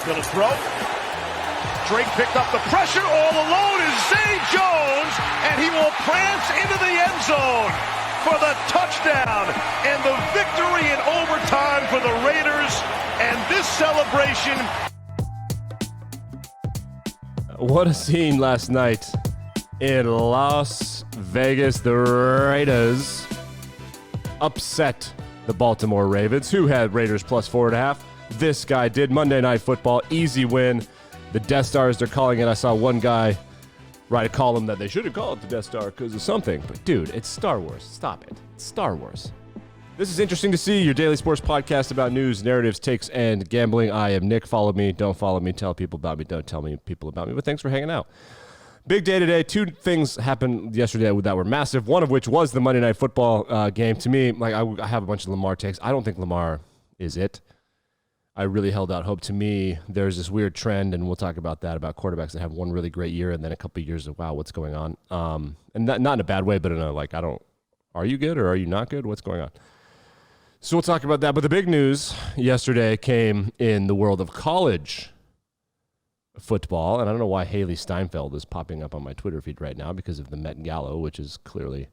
Little throw. Drake picked up the pressure. All alone is Zay Jones, and he will prance into the end zone for the touchdown and the victory in overtime for the Raiders. And this celebration. What a scene last night in Las Vegas. The Raiders upset the Baltimore Ravens, who had Raiders plus 4.5. This guy did. Monday Night Football, easy win. The Death Star, as they're calling it. I saw one guy write a column that they should have called it the Death Star because of something. But, dude, it's Star Wars. Stop it. It's Star Wars. This is Interesting to See, your daily sports podcast about news, narratives, takes, and gambling. I am Nick. Follow me. Don't follow me. Tell people about me. Don't tell me people about me. But thanks for hanging out. Big day today. Two things happened yesterday that were massive, one of which was the Monday Night Football game. To me, like I have a bunch of Lamar takes. I don't think Lamar is it. I really held out hope. To me, there's this weird trend, and we'll talk about that, about quarterbacks that have one really great year and then a couple of years of, wow, what's going on? And not in a bad way, but in a, like, are you good or are you not good? What's going on? So we'll talk about that. But the big news yesterday came in the world of college football, and I don't know why Haley Steinfeld is popping up on my Twitter feed right now because of the Met Gala, which is clearly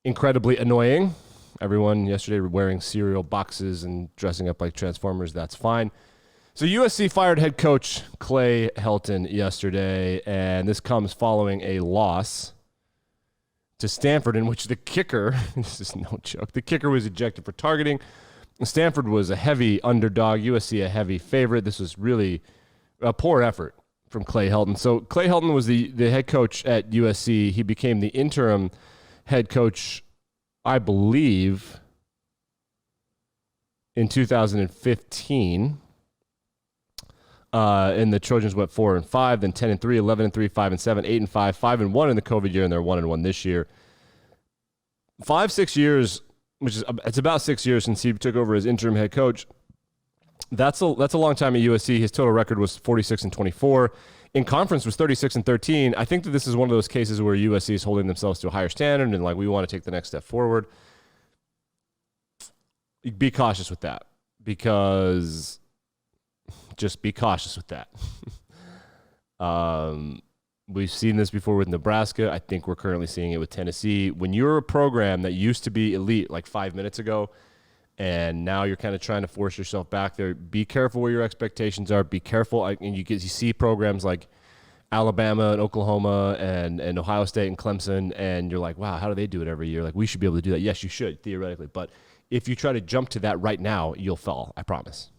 incredibly annoying. Everyone yesterday wearing cereal boxes and dressing up like Transformers. That's fine. So USC fired head coach Clay Helton yesterday, and this comes following a loss to Stanford in which the kicker, this is no joke, the kicker was ejected for targeting. Stanford was a heavy underdog, USC a heavy favorite. This was really a poor effort from Clay Helton. So Clay Helton was the head coach at USC. He became the interim head coach, I believe, in 2015. And the Trojans went 4-5, then 10-3, 11-3, 5-7, 8-5, 5-1 in the COVID year, and they're 1-1 this year. 5-6 years, it's about 6 years since he took over as interim head coach. That's a long time at USC. His total record was 46-24. In conference was 36-13. I think that this is one of those cases where USC is holding themselves to a higher standard and like we want to take the next step forward. Be cautious with that because just be cautious with that. We've seen this before with Nebraska. I think we're currently seeing it with Tennessee. When you're a program that used to be elite like 5 minutes ago, and now you're kind of trying to force yourself back there, be careful where your expectations are. Be careful. And you see programs like Alabama and Oklahoma and Ohio State and Clemson, and you're like, wow, how do they do it every year? Like, we should be able to do that. Yes, you should, theoretically. But if you try to jump to that right now, you'll fall. I promise.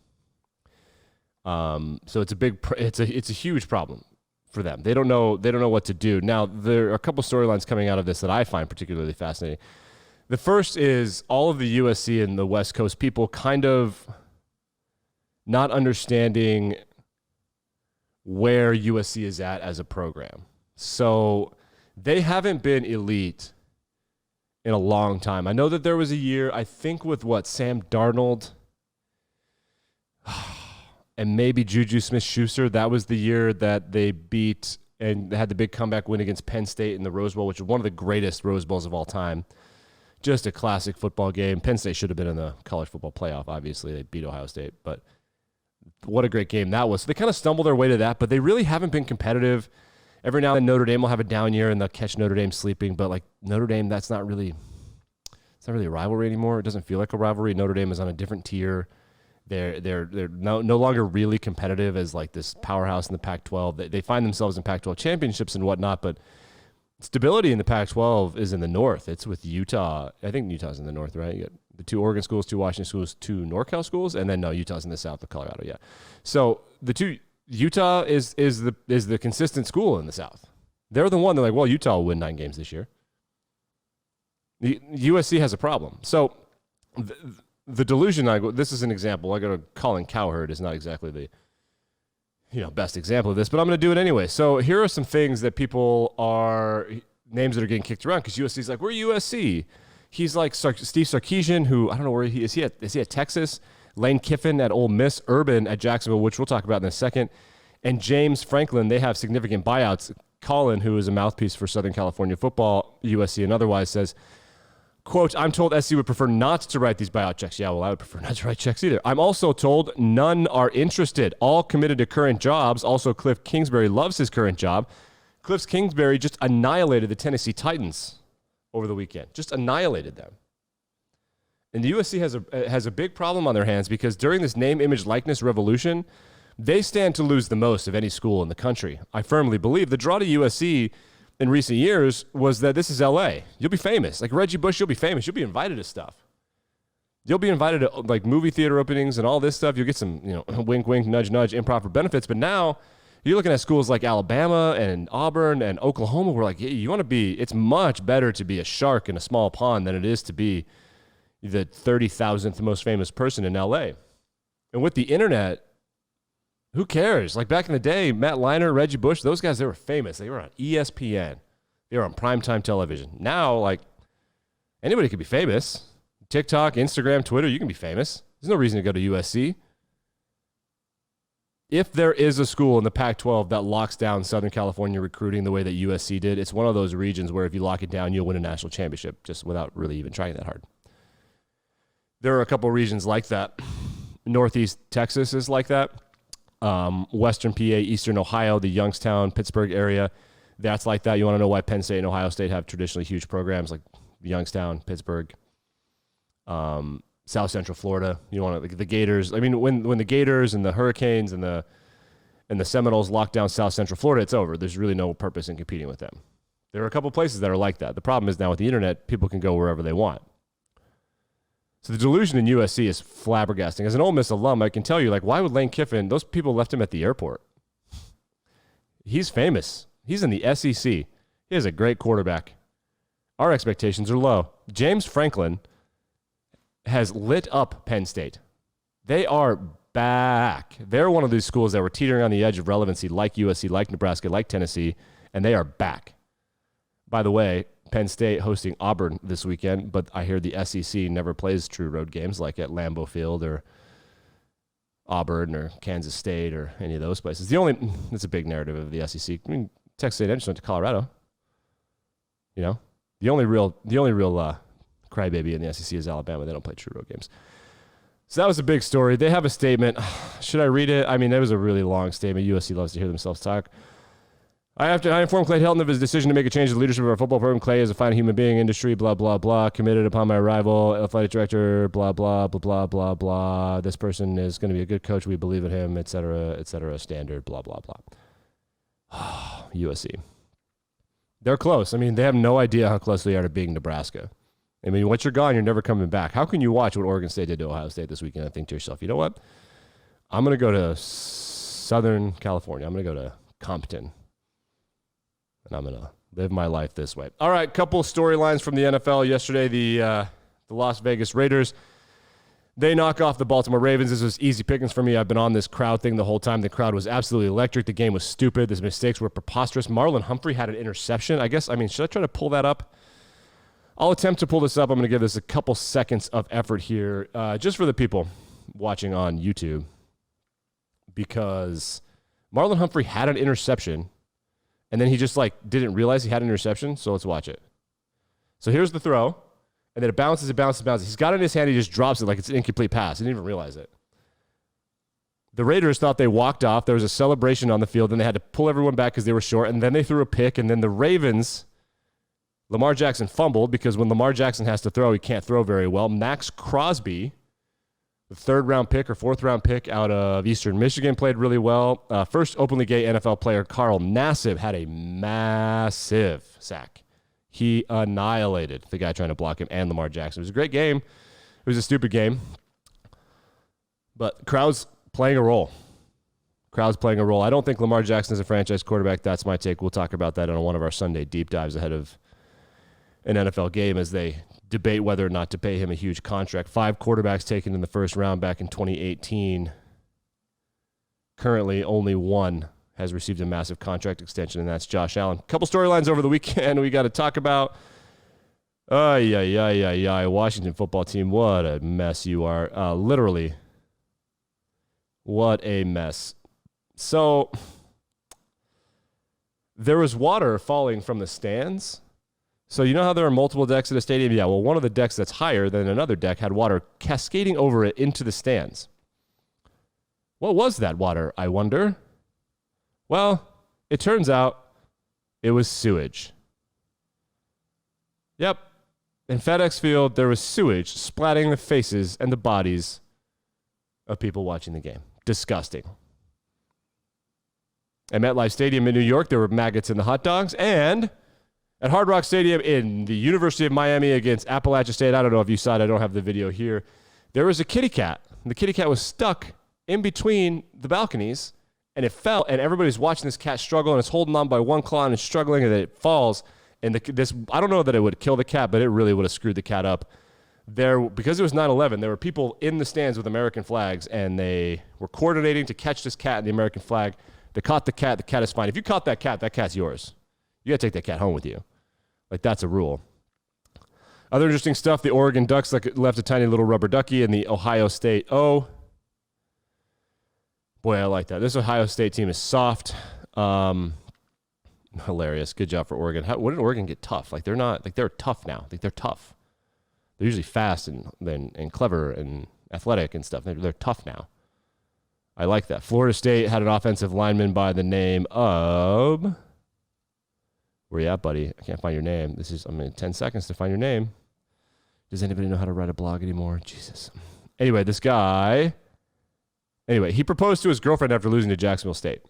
So it's a huge problem for them. They don't know what to do. Now, there are a couple storylines coming out of this that I find particularly fascinating. The first is all of the USC and the West Coast people kind of not understanding where USC is at as a program. So they haven't been elite in a long time. I know that there was a year, I think with Sam Darnold and maybe Juju Smith-Schuster. That was the year that they beat and had the big comeback win against Penn State in the Rose Bowl, which is one of the greatest Rose Bowls of all time. Just a classic football game. Penn State should have been in the college football playoff. Obviously, they beat Ohio State, but what a great game that was. So they kind of stumbled their way to that, but they really haven't been competitive. Every now and then Notre Dame will have a down year and they'll catch Notre Dame sleeping, but like Notre Dame, it's not really a rivalry anymore. It doesn't feel like a rivalry. Notre Dame is on a different tier. They're no longer really competitive as like this powerhouse in the Pac-12. They find themselves in Pac-12 championships and whatnot, but stability in the Pac-12 is in the north. It's with Utah. I think Utah's in the north, right? You got the 2 Oregon schools, 2 Washington schools, 2 NorCal schools, and then no, Utah's in the south of Colorado. Yeah, so Utah is the consistent school in the south. They're the one. They're like, well, Utah will win 9 games this year. The USC has a problem. So the delusion. This is an example. I go to Colin Cowherd is not exactly the best example of this, but I'm going to do it anyway. So here are some things that names that are getting kicked around because USC's like, we're USC. He's like Steve Sarkisian, who I don't know where he is. Is he at Texas? Lane Kiffin at Ole Miss, Urban at Jacksonville, which we'll talk about in a second, and James Franklin. They have significant buyouts. Colin, who is a mouthpiece for Southern California football, USC and otherwise, says, Quote, I'm told SC would prefer not to write these buyout checks. Yeah, well, I would prefer not to write checks either. I'm also told none are interested. All committed to current jobs. Also, Cliff Kingsbury loves his current job. Cliff Kingsbury just annihilated the Tennessee Titans over the weekend. Just annihilated them. And the USC has a big problem on their hands because during this name, image, likeness revolution, they stand to lose the most of any school in the country. I firmly believe the draw to USC in recent years was that this is LA. You'll be famous. Like Reggie Bush, you'll be famous. You'll be invited to stuff. You'll be invited to like movie theater openings and all this stuff. You'll get some, wink, wink, nudge, nudge, improper benefits. But now you're looking at schools like Alabama and Auburn and Oklahoma where like you want to be, it's much better to be a shark in a small pond than it is to be the 30,000th most famous person in LA. And with the internet, who cares? Like back in the day, Matt Leinart, Reggie Bush, those guys, they were famous. They were on ESPN. They were on primetime television. Now, like, anybody could be famous. TikTok, Instagram, Twitter, you can be famous. There's no reason to go to USC. If there is a school in the Pac-12 that locks down Southern California recruiting the way that USC did, it's one of those regions where if you lock it down, you'll win a national championship just without really even trying that hard. There are a couple regions like that. Northeast Texas is like that. Western PA, Eastern Ohio, the Youngstown, Pittsburgh area, that's like that. You want to know why Penn State and Ohio State have traditionally huge programs like Youngstown, Pittsburgh, South Central Florida. You want to, like the Gators. I mean, when the Gators and the Hurricanes and the Seminoles lock down South Central Florida, it's over. There's really no purpose in competing with them. There are a couple places that are like that. The problem is now with the internet, people can go wherever they want. So the delusion in USC is flabbergasting. As an Ole Miss alum, I can tell you, like, why would Lane Kiffin, those people left him at the airport. He's famous. He's in the SEC. He has a great quarterback. Our expectations are low. James Franklin has lit up Penn State. They are back. They're one of these schools that were teetering on the edge of relevancy like USC, like Nebraska, like Tennessee, and they are back. By the way, Penn State hosting Auburn this weekend, but I hear the SEC never plays true road games like at Lambeau Field or Auburn or Kansas State or any of those places. It's a big narrative of the SEC. I mean, Texas A&M just went to Colorado. The only real crybaby in the SEC is Alabama. They don't play true road games. So that was a big story. They have a statement. Should I read it? I mean, it was a really long statement. USC loves to hear themselves talk. I informed Clay Helton of his decision to make a change in the leadership of our football program. Clay is a fine human being, industry, blah, blah, blah. Committed upon my arrival, athletic director, blah, blah, blah, blah, blah, blah. This person is going to be a good coach. We believe in him, et cetera, standard, blah, blah, blah. USC. They're close. I mean, they have no idea how close they are to being Nebraska. I mean, once you're gone, you're never coming back. How can you watch what Oregon State did to Ohio State this weekend and think to yourself, you know what? I'm going to go to Southern California. I'm going to go to Compton. And I'm going to live my life this way. All right, couple storylines from the NFL. Yesterday, the Las Vegas Raiders, they knock off the Baltimore Ravens. This was easy pickings for me. I've been on this crowd thing the whole time. The crowd was absolutely electric. The game was stupid. The mistakes were preposterous. Marlon Humphrey had an interception. Should I try to pull that up? I'll attempt to pull this up. I'm going to give this a couple seconds of effort here, just for the people watching on YouTube, because Marlon Humphrey had an interception. And then he just didn't realize he had an interception. So let's watch it. So here's the throw. And then it bounces. He's got it in his hand. He just drops it like it's an incomplete pass. He didn't even realize it. The Raiders thought they walked off. There was a celebration on the field. Then they had to pull everyone back because they were short. And then they threw a pick. And then the Ravens, Lamar Jackson fumbled because when Lamar Jackson has to throw, he can't throw very well. Max Crosby, the third-round pick or fourth-round pick out of Eastern Michigan, played really well. First openly gay NFL player, Carl Nassib, had a massive sack. He annihilated the guy trying to block him and Lamar Jackson. It was a great game. It was a stupid game. But crowd's playing a role. I don't think Lamar Jackson is a franchise quarterback. That's my take. We'll talk about that on one of our Sunday deep dives ahead of an NFL game as they debate whether or not to pay him a huge contract. 5 quarterbacks taken in the first round back in 2018. Currently, only one has received a massive contract extension, and that's Josh Allen. Couple storylines over the weekend we got to talk about. Washington football team, what a mess you are. Literally, what a mess. So, there was water falling from the stands. So you know how there are multiple decks at a stadium? Yeah, well, one of the decks that's higher than another deck had water cascading over it into the stands. What was that water, I wonder? Well, it turns out it was sewage. Yep. In FedEx Field, there was sewage splatting the faces and the bodies of people watching the game. Disgusting. At MetLife Stadium in New York, there were maggots in the hot dogs. And at Hard Rock Stadium in the University of Miami against Appalachia State, I don't know if you saw it, I don't have the video here, there was a kitty cat. The kitty cat was stuck in between the balconies, and it fell, and everybody's watching this cat struggle, and it's holding on by one claw, and it's struggling, and then it falls. And I don't know that it would kill the cat, but it really would have screwed the cat up. Because it was 9/11, there were people in the stands with American flags, and they were coordinating to catch this cat in the American flag. They caught the cat. The cat is fine. If you caught that cat's yours. You got to take that cat home with you. Like, that's a rule. Other interesting stuff, the Oregon Ducks left a tiny little rubber ducky in the Ohio State. Oh, boy, I like that. This Ohio State team is soft. Hilarious. Good job for Oregon. When did Oregon get tough? Like, they're not, like, they're tough now. Like, they're tough. They're usually fast and clever and athletic and stuff. They're tough now. I like that. Florida State had an offensive lineman by the name of... Where you at, buddy? I can't find your name. 10 seconds to find your name. Does anybody know how to write a blog anymore? Jesus. Anyway, this guy... Anyway, he proposed to his girlfriend after losing to Jacksonville State.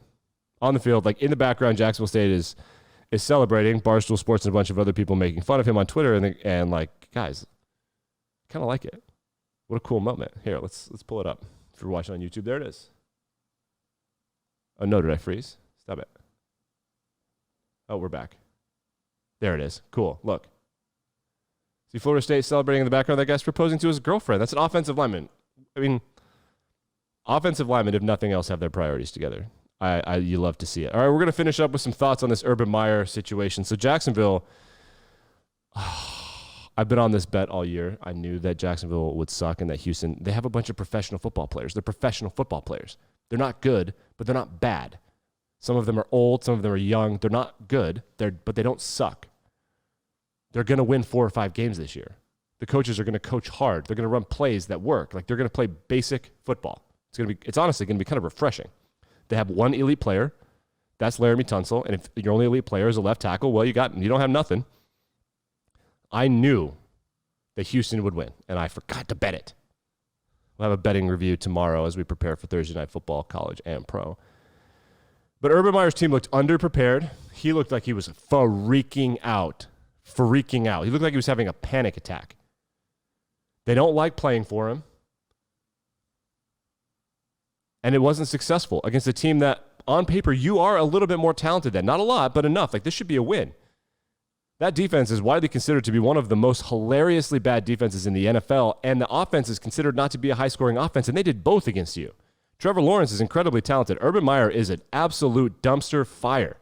On the field, like in the background, Jacksonville State is celebrating. Barstool Sports and a bunch of other people making fun of him on Twitter. And like, guys, kind of like it. What a cool moment. Here, let's pull it up. If you're watching on YouTube, there it is. Oh, no, did I freeze? Stop it. Oh, we're back. There it is. Cool. Look. See Florida State celebrating in the background. That guy's proposing to his girlfriend. That's an offensive lineman. I mean, offensive linemen, if nothing else, have their priorities together. You love to see it. All right, we're going to finish up with some thoughts on this Urban Meyer situation. So Jacksonville, I've been on this bet all year. I knew that Jacksonville would suck and that Houston, they have a bunch of professional football players. They're professional football players. They're not good, but they're not bad. Some of them are old. Some of them are young. They're not good, but they don't suck. They're going to win 4 or 5 games this year. The coaches are going to coach hard. They're going to run plays that work. Like, they're going to play basic football. It's honestly going to be kind of refreshing. They have one elite player. That's Laramie Tunsil. And if your only elite player is a left tackle, well, you don't have nothing. I knew that Houston would win, and I forgot to bet it. We'll have a betting review tomorrow as we prepare for Thursday Night Football, college and pro. But Urban Meyer's team looked underprepared. He looked like he was freaking out. He looked like he was having a panic attack. They don't like playing for him. And it wasn't successful against a team that, on paper, you are a little bit more talented than. Not a lot, but enough. Like, this should be a win. That defense is widely considered to be one of the most hilariously bad defenses in the NFL, and the offense is considered not to be a high-scoring offense, and they did both against you. Trevor Lawrence is incredibly talented. Urban Meyer is an absolute dumpster fire.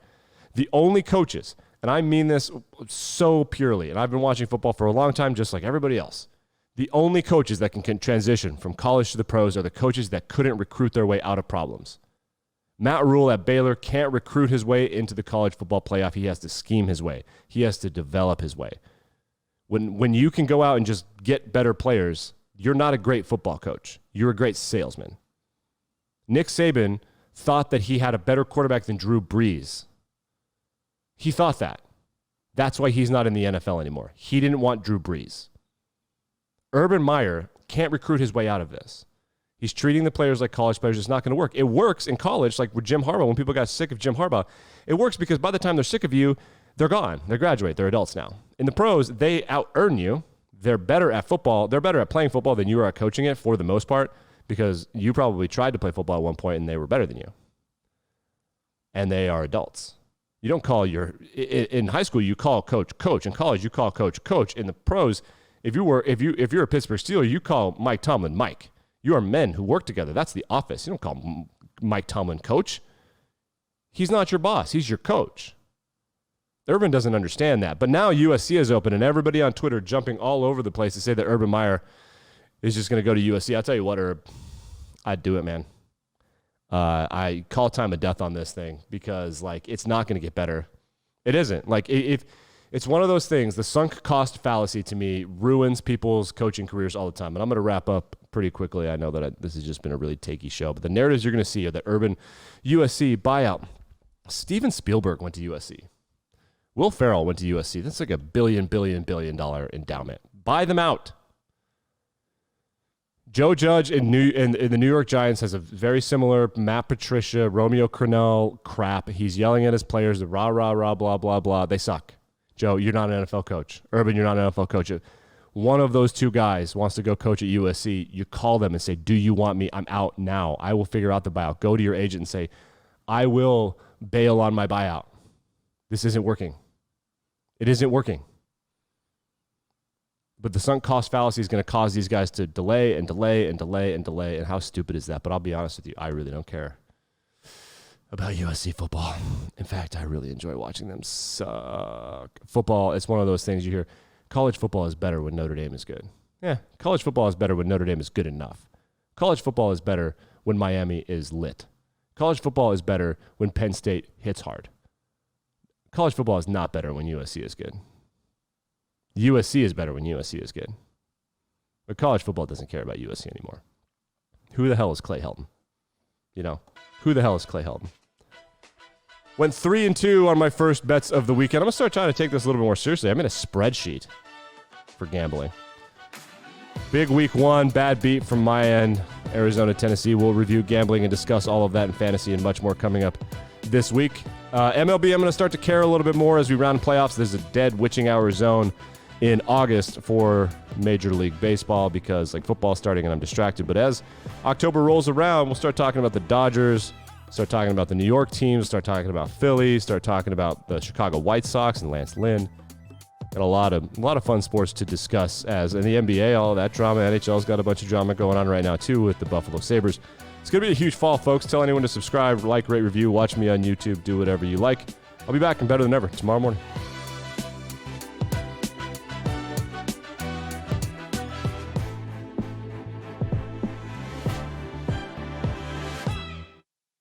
The only coaches, and I mean this so purely, and I've been watching football for a long time just like everybody else, the only coaches that can transition from college to the pros are the coaches that couldn't recruit their way out of problems. Matt Rule at Baylor can't recruit his way into the college football playoff. He has to scheme his way. He has to develop his way. When you can go out and just get better players, you're not a great football coach. You're a great salesman. Nick Saban thought that he had a better quarterback than Drew Brees. He thought that. That's why he's not in the NFL anymore. He didn't want Drew Brees. Urban Meyer can't recruit his way out of this. He's treating the players like college players. It's not going to work. It works in college, like with Jim Harbaugh. When people got sick of Jim Harbaugh, it works because by the time they're sick of you, they're gone. They graduate. They're adults now. In the pros, they out-earn you. They're better at football. They're better at playing football than you are at coaching it for the most part because you probably tried to play football at one point and they were better than you. And they are adults. You don't call in high school, you call coach, coach. In college, you call coach, coach. In the pros, if you're a Pittsburgh Steeler, you call Mike Tomlin Mike. You are men who work together. That's the office. You don't call Mike Tomlin coach. He's not your boss. He's your coach. Urban doesn't understand that. But now USC is open, and everybody on Twitter jumping all over the place to say that Urban Meyer is just going to go to USC. I'll tell you what, Herb, I'd do it, man. I call time of death on this thing because, like, it's not going to get better. It isn't. Like, if It's one of those things. The sunk cost fallacy to me ruins people's coaching careers all the time. And I'm going to wrap up pretty quickly. I know that this has just been a really takey show, but the narratives you're going to see are that Urban USC buyout. Steven Spielberg went to USC. Will Ferrell went to USC. That's like a billion dollar endowment. Buy them out. Joe Judge in the New York Giants has a very similar Matt Patricia, Romeo Crennel crap. He's yelling at his players, rah, rah, rah, blah, blah, blah. They suck. Joe, you're not an NFL coach. Urban, you're not an NFL coach. One of those two guys wants to go coach at USC. You call them and say, do you want me? I'm out now. I will figure out the buyout. Go to your agent and say, I will bail on my buyout. This isn't working. It isn't working. But the sunk cost fallacy is going to cause these guys to delay and delay and delay and delay. And how stupid is that? But I'll be honest with you, I really don't care about USC football. In fact, I really enjoy watching them suck. Football, it's one of those things you hear, college football is better when Notre Dame is good. Yeah, college football is better when Notre Dame is good enough. College football is better when Miami is lit. College football is better when Penn State hits hard. College football is not better when USC is good. USC is better when USC is good. But college football doesn't care about USC anymore. Who the hell is Clay Helton? You know, who the hell is Clay Helton? Went 3-2 on my first bets of the weekend. I'm going to start trying to take this a little bit more seriously. I'm in a spreadsheet for gambling. Big week one, bad beat from my end. Arizona, Tennessee. We'll review gambling and discuss all of that in fantasy and much more coming up this week. MLB, I'm going to start to care a little bit more as we round playoffs. There's a dead witching hour zone in August for Major League Baseball because like football's starting and I'm distracted. But as October rolls around, we'll start talking about the Dodgers, start talking about the New York teams, start talking about Philly, start talking about the Chicago White Sox and Lance Lynn. Got a lot of fun sports to discuss as in the NBA, all of that drama. NHL's got a bunch of drama going on right now too with the Buffalo Sabres. It's going to be a huge fall, folks. Tell anyone to subscribe, like, rate, review, watch me on YouTube, do whatever you like. I'll be back and better than ever tomorrow morning.